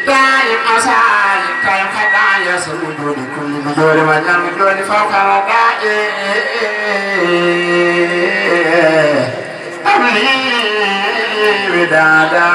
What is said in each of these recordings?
دائم أسعى كيف خدع يسود لكل بدور وجم بدور فوق ردائي أمني بدادا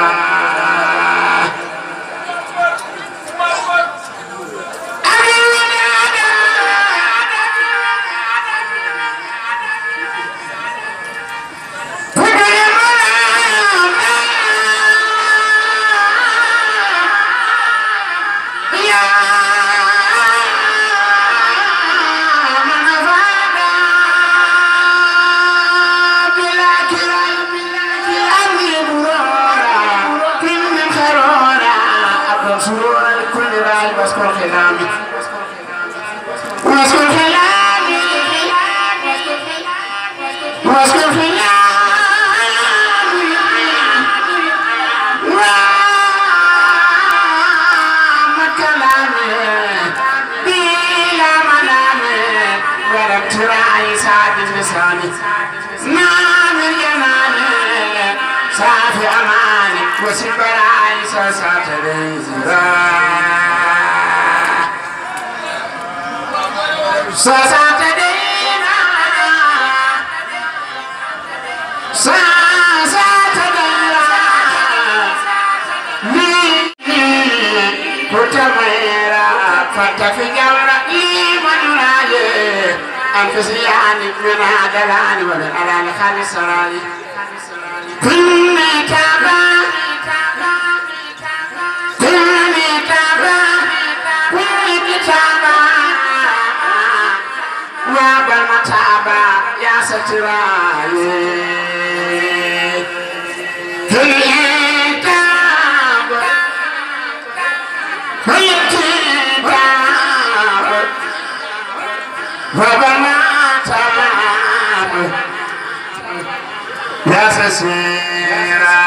أنفسياني من عدلاني ومن ألاني خالص سراني كل كابا كل كابا كل كابا وبالمتابا يا ستراي كل كابا كل كابا وبالمتابا يا سسيرا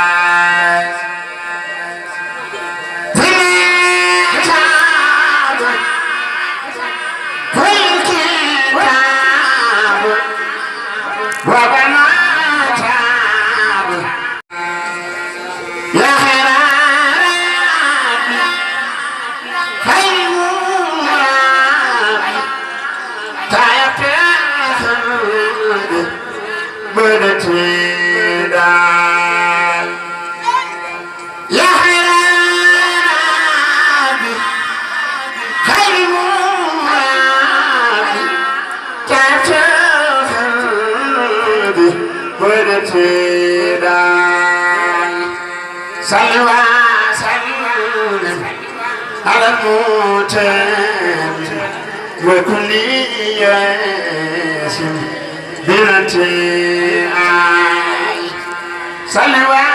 Salwa sallam ala mutam wa kulli yasim binati ay salwa